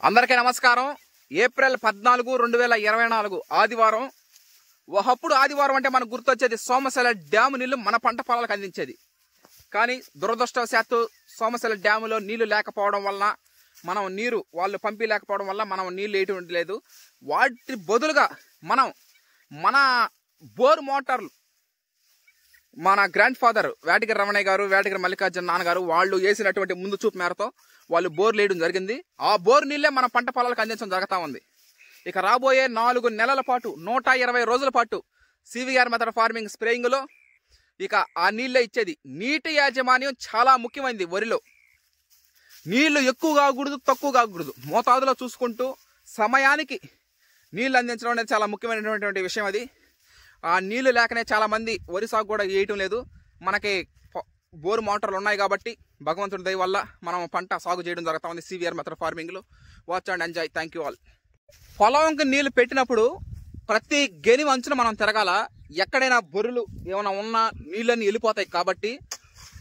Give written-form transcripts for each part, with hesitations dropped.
అందరికీ నమస్కారం. ఏప్రిల్ 14, 2024 ఆదివారం. ఒకప్పుడు ఆదివారం అంటే మనకు గుర్తొచ్చేది సోమశిల డ్యాము నీళ్లు మన పంట పొలాలకు అందించేది. కానీ దురదృష్టవశాత్తు సోమశిల డ్యాములో నీళ్లు లేకపోవడం వలన మనం వాళ్ళు పంపించలేకపోవడం వల్ల మనం నీళ్లు వేయటం లేదు. వాటి బదులుగా మన బోర్ మోటార్లు మన గ్రాండ్ ఫాదర్ వేటగిరి రమణయ్య గారు, వేటగిరి మల్లికార్జున నాన్నగారు వాళ్ళు వేసినటువంటి ముందు చూపు మేరతో వాళ్ళు బోర్లు వేయడం జరిగింది. ఆ బోర్ నీళ్ళే మన పంట పొలాలకు అందించడం జరుగుతూ ఉంది. ఇక రాబోయే 4 నెలల పాటు 120 రోజుల పాటు సివిఆర్ మెథడ్ ఫార్మింగ్ స్ప్రేయింగ్లో ఇక ఆ నీళ్ళే ఇచ్చేది. నీటి యాజమాన్యం చాలా ముఖ్యమైనది. వరిలో నీళ్లు ఎక్కువ కాకూడదు, తక్కువ కాకూడదు, మోతాదులో చూసుకుంటూ సమయానికి నీళ్లు అందించడం అనేది చాలా ముఖ్యమైనటువంటి విషయం. అది ఆ నీళ్లు లేకనే చాలా మంది వరి సాగు కూడా వేయటం లేదు. మనకి బోరు మోటార్లు ఉన్నాయి కాబట్టి భగవంతుడి దయ వల్ల మనం పంట సాగు చేయడం జరుగుతూ ఉంది సివిఆర్ మెథడ్ ఫార్మింగ్లో. Watch and enjoy. Thank you all. పొలంకి నీళ్లు పెట్టినప్పుడు ప్రతి గెని అంచున మనం తిరగాల. ఎక్కడైనా బొర్రులు ఏమైనా ఉన్నా నీళ్ళన్నీ వెళ్ళిపోతాయి కాబట్టి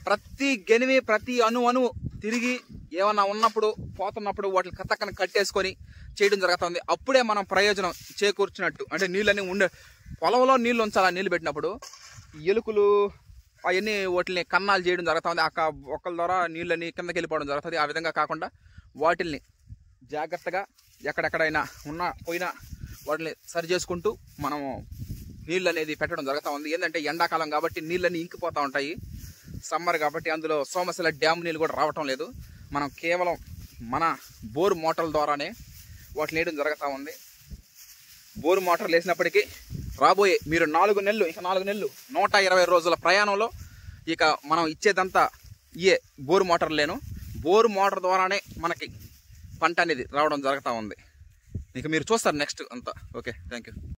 ప్రతి గెనివి ప్రతి అణువు తిరిగి ఏమన్నా ఉన్నప్పుడు పోతున్నప్పుడు వాటిని కత్తక్కన కట్టేసుకొని చేయడం జరుగుతుంది. అప్పుడే మనం ప్రయోజనం చేకూర్చినట్టు. అంటే నీళ్ళన్నీ పొలంలో నీళ్ళు ఉంచాలా. నీళ్ళు పెట్టినప్పుడు ఎలుకలు అవన్నీ వాటిని కన్నాలు చేయడం జరుగుతుంది. ఆ ఒక్కల ద్వారా నీళ్ళని కిందకి వెళ్ళిపోవడం జరుగుతుంది. ఆ విధంగా కాకుండా వాటిల్ని జాగ్రత్తగా ఎక్కడెక్కడైనా పోయినా వాటిని సరి చేసుకుంటూ మనం నీళ్ళు అనేది పెట్టడం జరుగుతూ ఉంది. ఏంటంటే ఎండాకాలం కాబట్టి నీళ్ళన్నీ ఇంకిపోతూ ఉంటాయి. సమ్మర్ కాబట్టి అందులో సోమశిల డ్యామ్ నీళ్ళు కూడా రావటం లేదు. మనం కేవలం మన బోరు మోటార్ల ద్వారానే వాటిని వేయడం జరుగుతూ ఉంది. బోరు మోటార్లు వేసినప్పటికీ రాబోయే మీరు 4 నెలలు 120 రోజుల ప్రయాణంలో ఇక మనం ఇచ్చేదంతా బోరు మోటార్లేను. బోరు మోటార్ ద్వారానే మనకి పంట అనేది రావడం జరుగుతూ ఉంది. ఇక మీరు చూస్తారు నెక్స్ట్ అంతా. Okay, thank you.